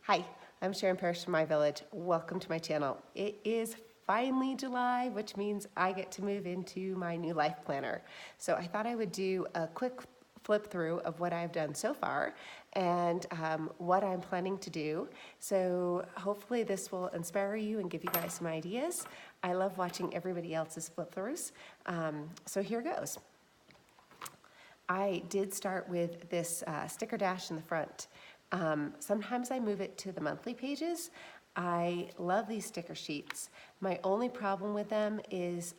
Hi, I'm Sharon Parish from my village. Welcome to my channel. It is finally July, which means I get to move into my new life planner. So I thought I would do a quick flip through of what I've done so far and what I'm planning to do. So hopefully this will inspire you and give you guys some ideas. I love watching everybody else's flip throughs. So here goes. I did start with this sticker dash in the front. Sometimes I move it to the monthly pages. I love these sticker sheets. My only problem with them is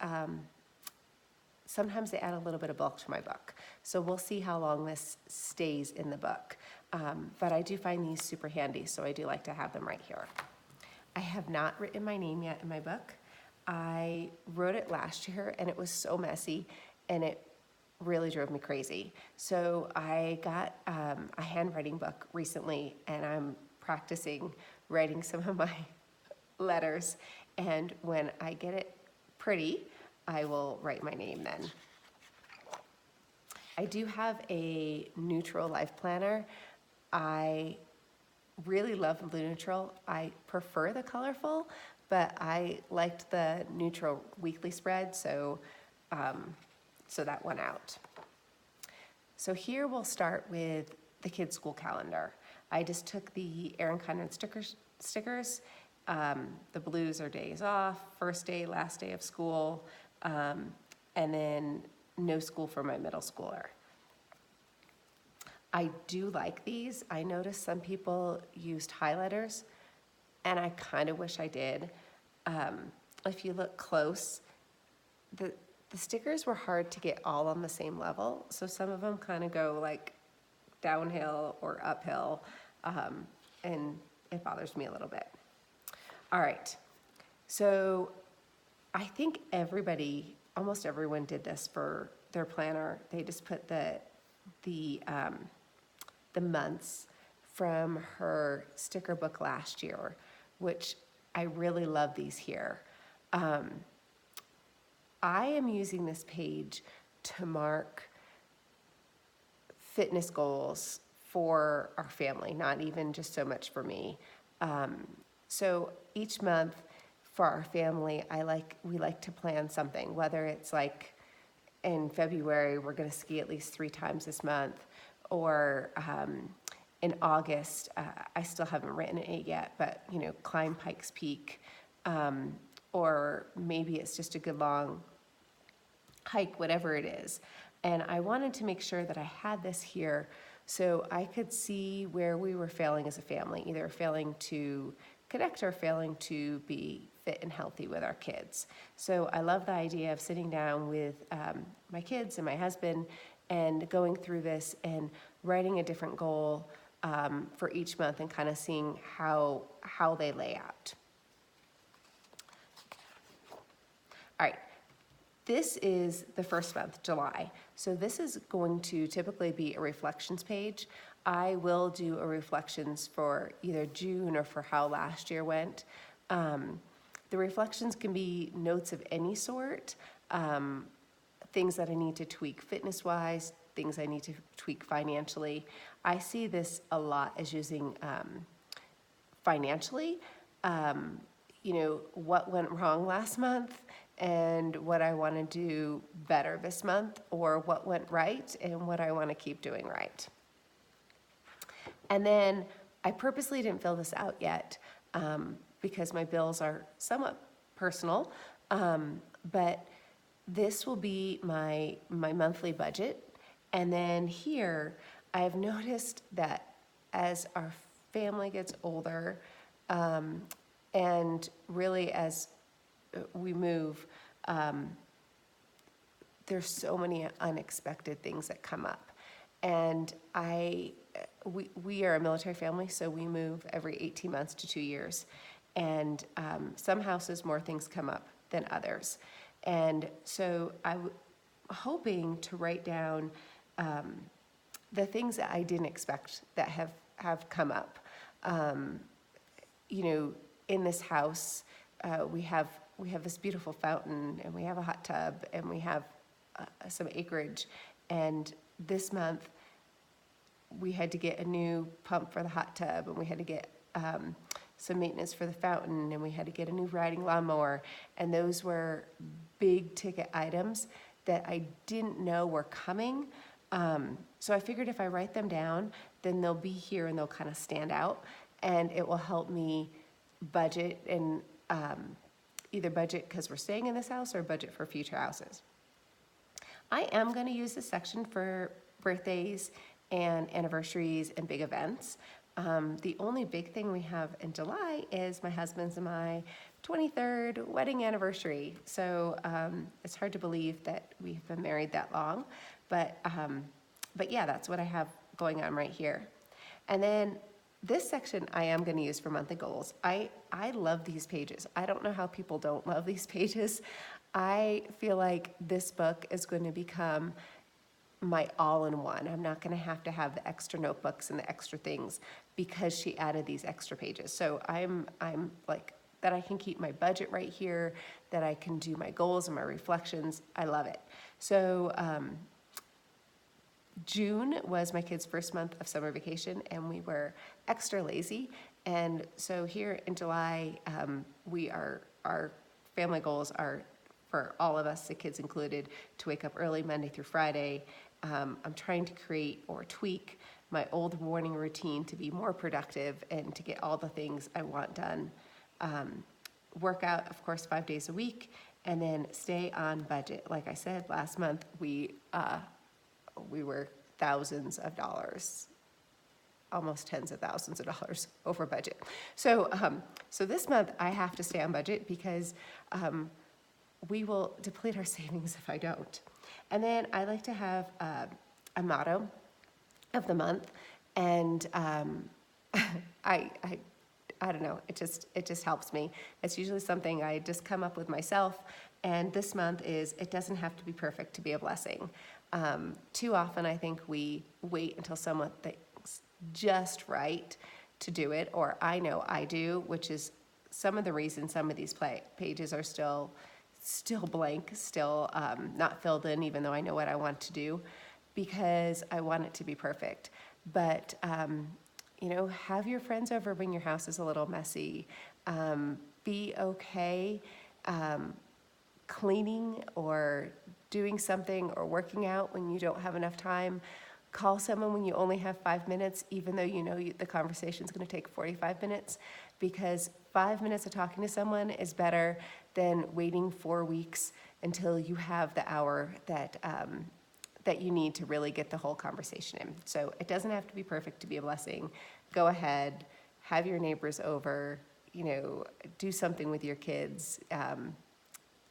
sometimes they add a little bit of bulk to my book. So we'll see how long this stays in the book. But I do find these super handy, so I do like to have them right here. I have not written my name yet in my book. I wrote it last year and it was so messy and it really drove me crazy. So I got a handwriting book recently and I'm practicing writing some of my letters, and when I get it pretty, I will write my name then. I do have a neutral life planner. I really love the neutral. I prefer the colorful, but I liked the neutral weekly spread, so that went out. So here we'll start with the kids' school calendar. I just took the Erin Condren stickers. The blues are days off, first day, last day of school, and then no school for my middle schooler. I do like these. I noticed some people used highlighters, and I kind of wish I did. If you look close, the stickers were hard to get all on the same level, so some of them kind of go like downhill or uphill, and it bothers me a little bit. All right, so I think almost everyone did this for their planner. They just put the months from her sticker book last year, which I really love these here. I am using this page to mark fitness goals for our family, not even just so much for me. So each month for our family, we like to plan something, whether it's like in February, we're gonna ski at least 3 times this month, or in August, I still haven't written it yet, but climb Pikes Peak, or maybe it's just a good long hike, whatever it is. And I wanted to make sure that I had this here so I could see where we were failing as a family, either failing to connect or failing to be fit and healthy with our kids. So I love the idea of sitting down with my kids and my husband and going through this and writing a different goal for each month and kind of seeing how they lay out. All right, this is the first month, July. So this is going to typically be a reflections page. I will do a reflections for either June or for how last year went. The reflections can be notes of any sort, things that I need to tweak fitness-wise, things I need to tweak financially. I see this a lot as using financially, what went wrong last month and what I want to do better this month, or what went right and what I want to keep doing right. And then I purposely didn't fill this out yet because my bills are somewhat personal, but this will be my monthly budget. And then here, I've noticed that as our family gets older, and really as we move, there's so many unexpected things that come up. And we are a military family, so we move every 18 months to 2 years. And some houses, more things come up than others. And so I'm hoping to write down the things that I didn't expect that have come up. In this house, we have this beautiful fountain, and we have a hot tub, and we have some acreage. And this month, we had to get a new pump for the hot tub, and we had to get some maintenance for the fountain, and we had to get a new riding lawnmower. And those were big ticket items that I didn't know were coming. So I figured if I write them down, then they'll be here and they'll kind of stand out, and it will help me budget and either budget because we're staying in this house or budget for future houses. I am going to use this section for birthdays and anniversaries and big events. The only big thing we have in July is my husband's and my 23rd wedding anniversary. So it's hard to believe that we've been married that long, but yeah, that's what I have going on right here. And then this section I am going to use for monthly goals. I love these pages. I don't know how people don't love these pages. I feel like this book is going to become my all-in-one. I'm not going to have the extra notebooks and the extra things because she added these extra pages. So I'm like that I can keep my budget right here, that I can do my goals and my reflections. I love it. So June was my kids' first month of summer vacation, and we were extra lazy. And so here in July, our family goals are for all of us, the kids included, to wake up early Monday through Friday. I'm trying to create or tweak my old morning routine to be more productive and to get all the things I want done. Work out, of course, 5 days a week, and then stay on budget. Like I said, last month we were thousands of dollars, almost tens of thousands of dollars over budget. So this month I have to stay on budget because we will deplete our savings if I don't. And then I like to have a motto of the month, and I don't know, it just helps me. It's usually something I just come up with myself, and this month is, it doesn't have to be perfect to be a blessing. Too often I think we wait until someone thinks just right to do it, or I know I do, which is some of the reason some of these pages are still blank, still not filled in, even though I know what I want to do, because I want it to be perfect. But, have your friends over when your house is a little messy. Be okay cleaning or doing something or working out when you don't have enough time. Call someone when you only have 5 minutes, even though you know the conversation's going to take 45 minutes, because 5 minutes of talking to someone is better than waiting 4 weeks until you have the hour that you need to really get the whole conversation in. So it doesn't have to be perfect to be a blessing. Go ahead, have your neighbors over, do something with your kids,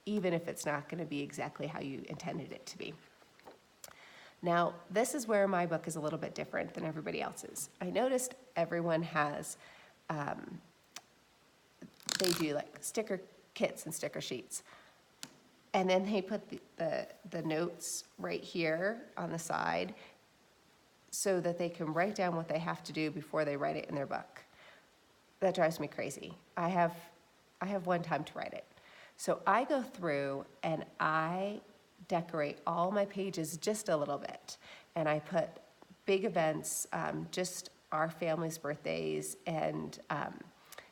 even if it's not going to be exactly how you intended it to be. Now, this is where my book is a little bit different than everybody else's. I noticed everyone has, they do like sticker kits and sticker sheets. And then they put the notes right here on the side so that they can write down what they have to do before they write it in their book. That drives me crazy. I have one time to write it. So I go through and I decorate all my pages just a little bit. And I put big events, just our family's birthdays and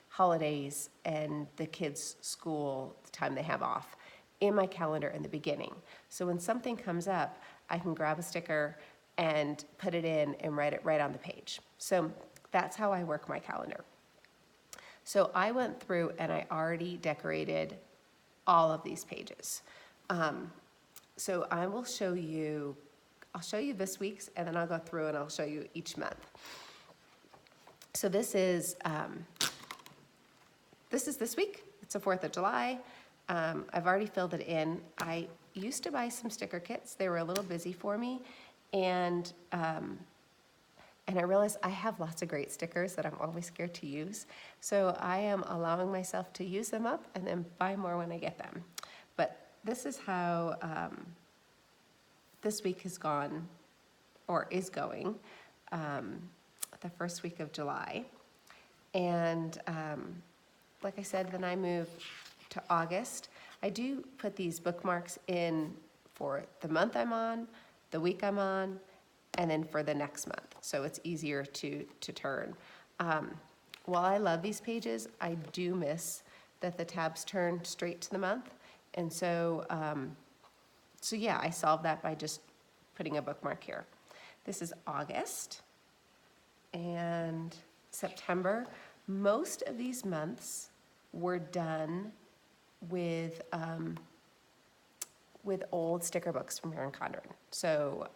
holidays and the kids' school, the time they have off, in my calendar in the beginning. So when something comes up, I can grab a sticker and put it in and write it right on the page. So that's how I work my calendar. So I went through and I already decorated all of these pages. So I will show you, I'll show you this week's, and then I'll go through and I'll show you each month. So this is this week. It's the 4th of July. I've already filled it in. I used to buy some sticker kits. They were a little busy for me, and I realized I have lots of great stickers that I'm always scared to use. So I am allowing myself to use them up and then buy more when I get them. But this is how this week has gone, or is going, the first week of July. And like I said, then I move to August. I do put these bookmarks in for the month I'm on, the week I'm on, and then for the next month. So it's easier to turn. while I love these pages, I do miss that the tabs turn straight to the month. And so, so yeah, I solved that by just putting a bookmark here. This is August and September. Most of these months were done with old sticker books from Erin Condren. So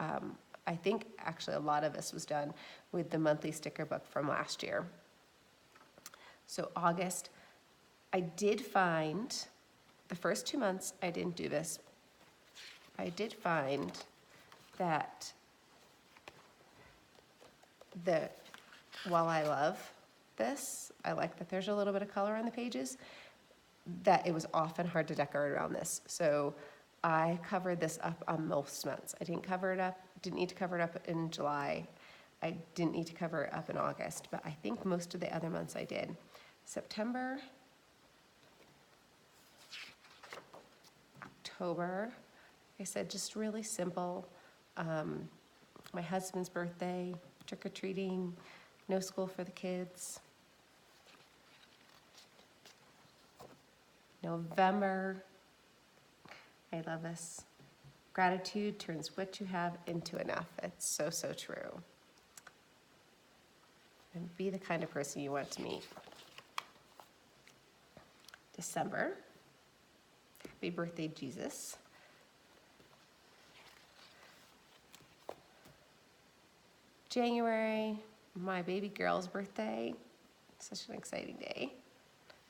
I think actually a lot of this was done with the monthly sticker book from last year. So August, I did find, the first 2 months I didn't do this. I did find that while I love this, I like that there's a little bit of color on the pages, that it was often hard to decorate around this. So I covered this up on most months. I didn't need to cover it up in July. I didn't need to cover it up in August, but I think most of the other months I did. September, October, like I said, just really simple. My husband's birthday, trick-or-treating, no school for the kids. November, I love this. Gratitude turns what you have into enough. It's so, so true. And be the kind of person you want to meet. December, happy birthday, Jesus. January, my baby girl's birthday. Such an exciting day.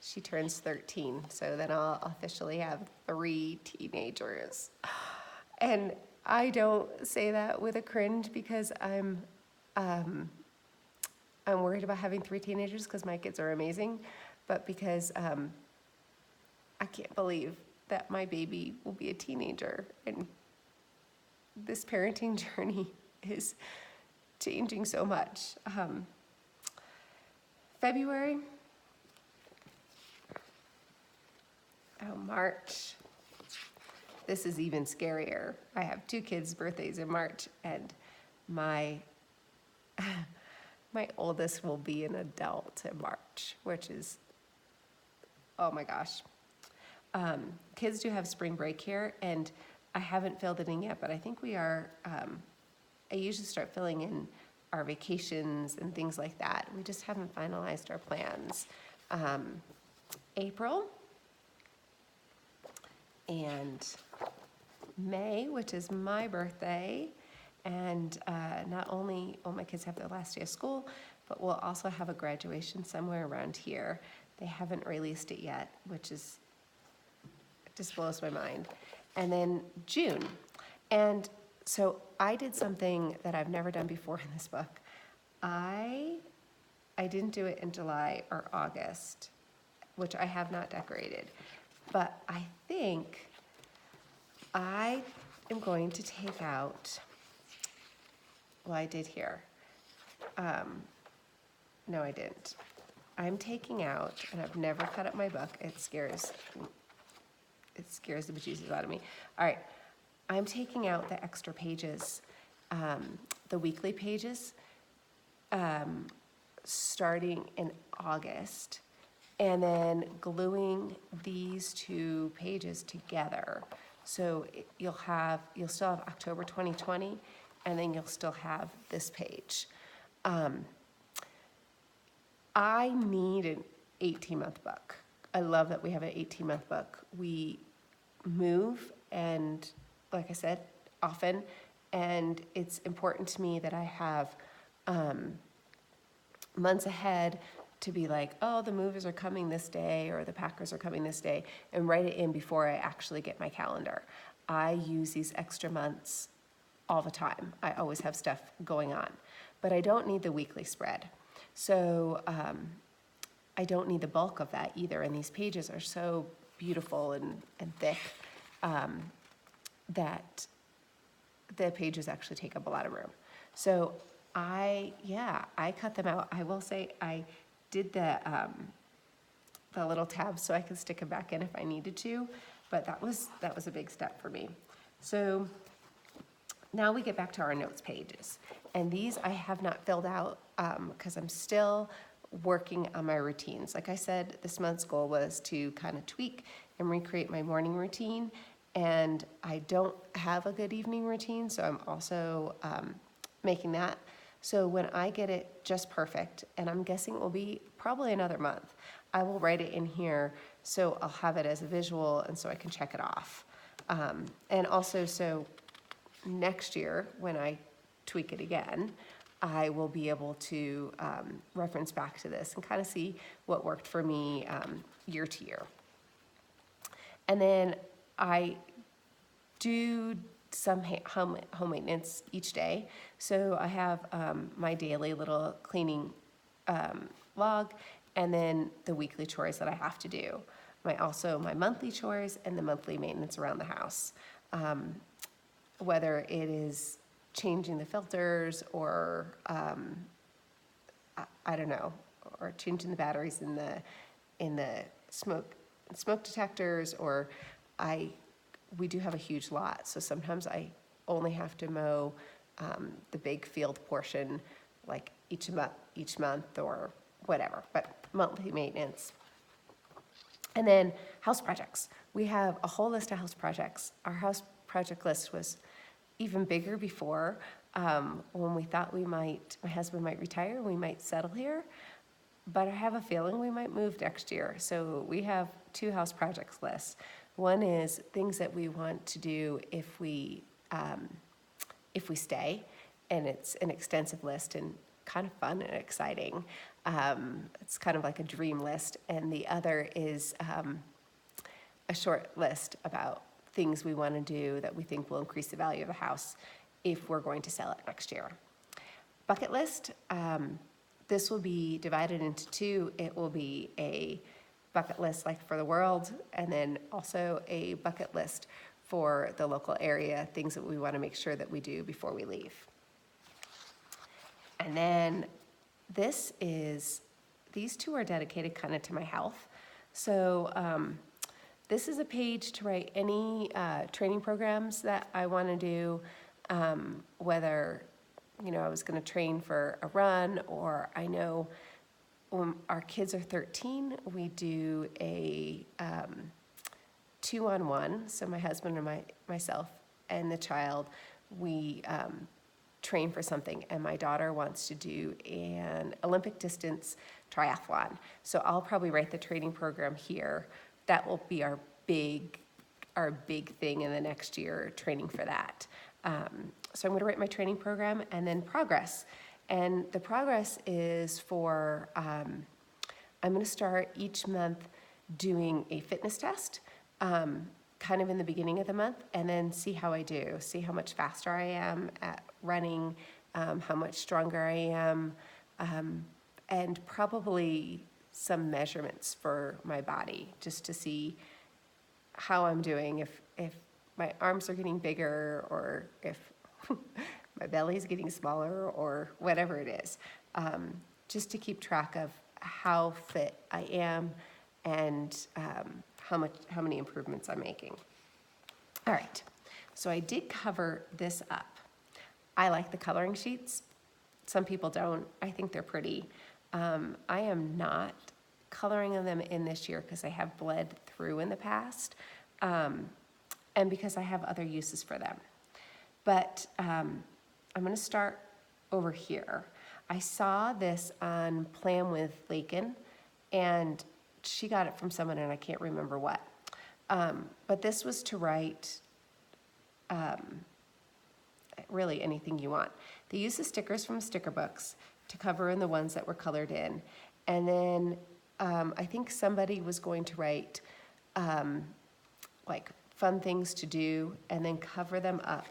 She turns 13, so then I'll officially have 3 teenagers. And I don't say that with a cringe because I'm worried about having 3 teenagers because my kids are amazing, but because I can't believe that my baby will be a teenager, and this parenting journey is changing so much. February, March. This is even scarier. I have 2 kids' birthdays in March, and my oldest will be an adult in March, which is, oh my gosh. Kids do have spring break here, and I haven't filled it in yet, but I think we are, I usually start filling in our vacations and things like that. We just haven't finalized our plans. April and May, which is my birthday, and not only will my kids have their last day of school, but we'll also have a graduation somewhere around here. They haven't released it yet, which is, it just blows my mind. And then June. And so I did something that I've never done before in this book. I didn't do it in July or August, which I have not decorated, but I think I am going to take out, well, I did here. No, I didn't. I'm taking out, and I've never cut up my book. It scares the bejesus out of me. All right, I'm taking out the extra pages, the weekly pages, starting in August, and then gluing these 2 pages together. So you'll still have October 2020, and then you'll still have this page. I need an 18-month book. I love that we have an 18-month book. We move, and like I said, often, and it's important to me that I have months ahead to be like, oh, the movers are coming this day, or the packers are coming this day, and write it in before I actually get my calendar. I use these extra months all the time. I always have stuff going on, but I don't need the weekly spread. So I don't need the bulk of that either, and these pages are so beautiful and thick that the pages actually take up a lot of room. So I cut them out. I will say I did the little tabs so I could stick them back in if I needed to, but that was a big step for me. So now we get back to our notes pages, and these I have not filled out because I'm still working on my routines. Like I said, this month's goal was to kind of tweak and recreate my morning routine. And I don't have a good evening routine, so I'm also making that. So when I get it just perfect, and I'm guessing it will be probably another month, I will write it in here so I'll have it as a visual and so I can check it off. And also, so next year, when I tweak it again, I will be able to reference back to this and kind of see what worked for me year to year. And then I do some home maintenance each day. So I have my daily little cleaning log, and then the weekly chores that I have to do. Also my monthly chores and the monthly maintenance around the house. Whether it is changing the filters or I don't know, or changing the batteries in the smoke detectors, or we do have a huge lot, so sometimes I only have to mow the big field portion like each month or whatever, but monthly maintenance. And then house projects. We have a whole list of house projects. Our house project list was even bigger before, when we thought my husband might retire, we might settle here. But I have a feeling we might move next year. So we have 2 house projects lists. One is things that we want to do if we stay, and it's an extensive list and kind of fun and exciting. It's kind of like a dream list. And the other is a short list about things we want to do that we think will increase the value of the house if we're going to sell it next year. Bucket list. This will be divided into 2. It will be a bucket list like for the world, and then also a bucket list for the local area, things that we want to make sure that we do before we leave. And then these 2 are dedicated kind of to my health. So this is a page to write any training programs that I want to do, whether I was going to train for a run, or I know when our kids are 13, we do a 2-on-1. So my husband and myself and the child, we train for something, and my daughter wants to do an Olympic distance triathlon. So I'll probably write the training program here. That will be our big thing in the next year, training for that. So I'm going to write my training program, and then progress. And the progress is for, I'm going to start each month doing a fitness test, kind of in the beginning of the month, and then see how I do, see how much faster I am at running, how much stronger I am, and probably some measurements for my body, just to see how I'm doing, if my arms are getting bigger, or if my belly is getting smaller, or whatever it is, just to keep track of how fit I am and how many improvements I'm making. All right, so I did cover this up. I like the coloring sheets. Some people don't. I think they're pretty. I am not coloring them in this year because I have bled through in the past, and because I have other uses for them. But I'm going to start over here. I saw this on Plan with Lakin, and she got it from someone, and I can't remember what. But this was to write really anything you want. They use the stickers from sticker books to cover in the ones that were colored in. And then I think somebody was going to write like fun things to do, and then cover them up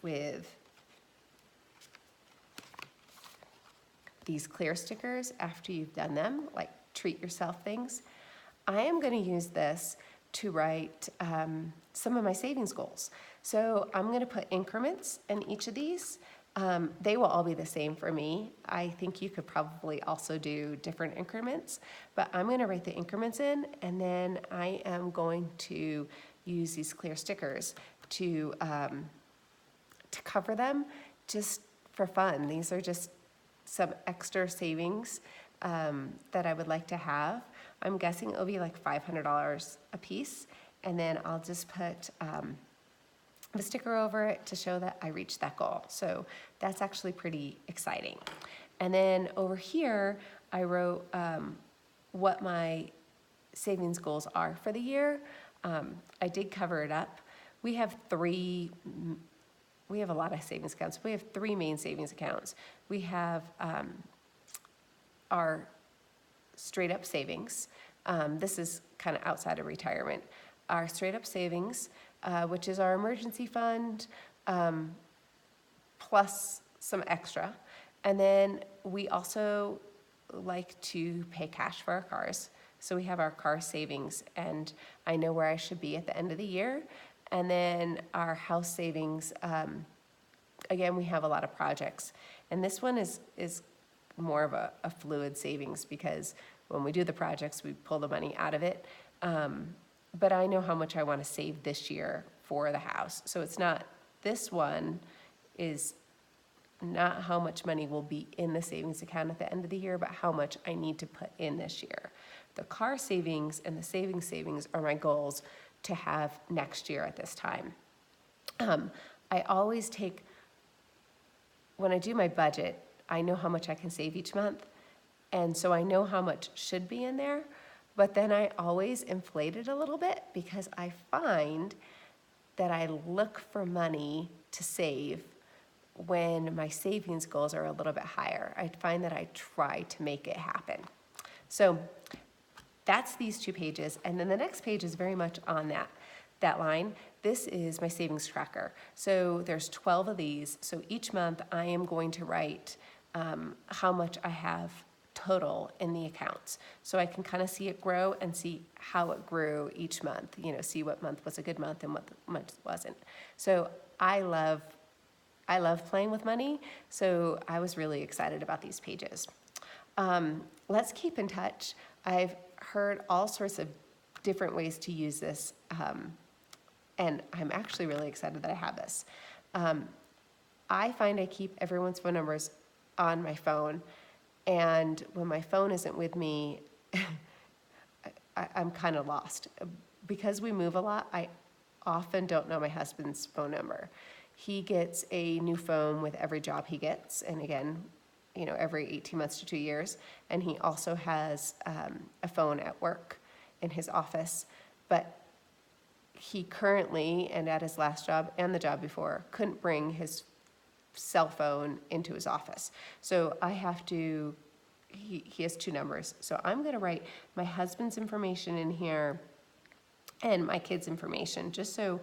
with these clear stickers after you've done them, like treat yourself things. I am going to use this to write some of my savings goals. So I'm going to put increments in each of these. They will all be the same for me. I think you could probably also do different increments, but I'm going to write the increments in, and then I am going to use these clear stickers to cover them just for fun. These are just some extra savings that I would like to have. I'm guessing it'll be like $500 a piece, and then I'll just put the sticker over it to show that I reached that goal. So that's actually pretty exciting. And then over here, I wrote what my savings goals are for the year. I did cover it up. We have a lot of savings accounts. We have 3 main savings accounts. We have our straight up savings. This is kind of outside of retirement. Our straight up savings, which is our emergency fund, plus some extra. And then we also like to pay cash for our cars. So we have our car savings, and I know where I should be at the end of the year. And then our house savings, again, we have a lot of projects. And this one is more of a fluid savings, because when we do the projects, we pull the money out of it. But I know how much I want to save this year for the house. So it's not, this one is not how much money will be in the savings account at the end of the year, but how much I need to put in this year. The car savings and the savings are my goals to have next year at this time. I always take, when I do my budget, I know how much I can save each month. And so I know how much should be in there, but then I always inflate it a little bit, because I find that I look for money to save when my savings goals are a little bit higher. I find that I try to make it happen. So that's these 2 pages. And then the next page is very much on that line. This is my savings tracker. So there's 12 of these. So each month I am going to write how much I have total in the accounts. So I can kind of see it grow and see how it grew each month, see what month was a good month and what month wasn't. So I love playing with money. So I was really excited about these pages. Let's keep in touch. I've heard all sorts of different ways to use this. And I'm actually really excited that I have this. I find I keep everyone's phone numbers on my phone. And when my phone isn't with me, I'm kind of lost. Because we move a lot, I often don't know my husband's phone number. He gets a new phone with every job he gets. And again, every 18 months to 2 years. And he also has a phone at work in his office. But he currently, and at his last job and the job before, couldn't bring his cell phone into his office. So I have to, he has 2 numbers. So I'm going to write my husband's information in here and my kids' information, just so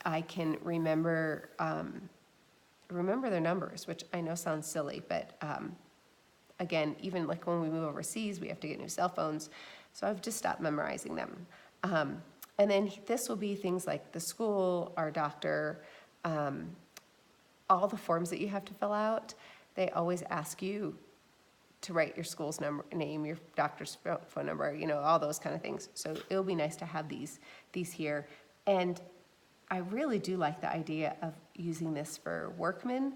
I can remember their numbers, which I know sounds silly, but again, even like when we move overseas, we have to get new cell phones. So I've just stopped memorizing them. And then this will be things like the school, our doctor, all the forms that you have to fill out. They always ask you to write your school's name, your doctor's phone number, all those kind of things. So it'll be nice to have these here. And I really do like the idea of using this for workmen.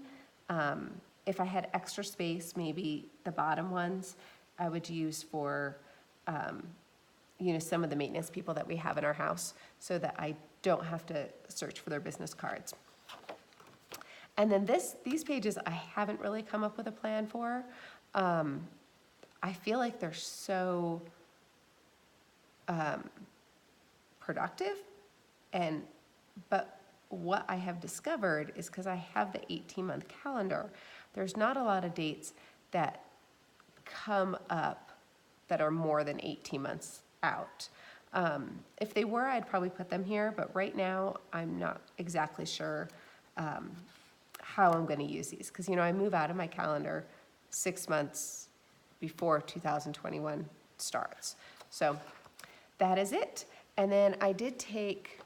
If I had extra space, maybe the bottom ones I would use for, some of the maintenance people that we have in our house, so that I don't have to search for their business cards. And then these pages I haven't really come up with a plan for. I feel like they're so productive, but what I have discovered is, because I have the 18-month calendar, there's not a lot of dates that come up that are more than 18 months out. If they were, I'd probably put them here, but right now I'm not exactly sure how I'm going to use these, because I move out of my calendar 6 months before 2021 starts. So that is it. And then I did take,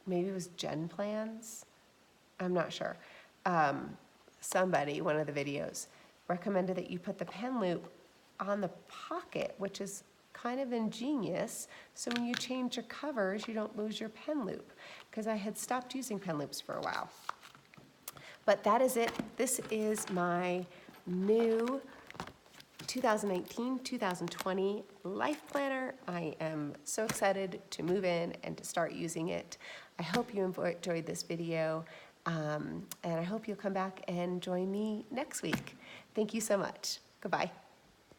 maybe it was Gen Plans, I'm not sure. Somebody, one of the videos, recommended that you put the pen loop on the pocket, which is kind of ingenious, so when you change your covers, you don't lose your pen loop, because I had stopped using pen loops for a while. But that is it. This is my new 2019-2020 Life Planner. I am so excited to move in and to start using it. I hope you enjoyed this video, and I hope you'll come back and join me next week. Thank you so much. Goodbye.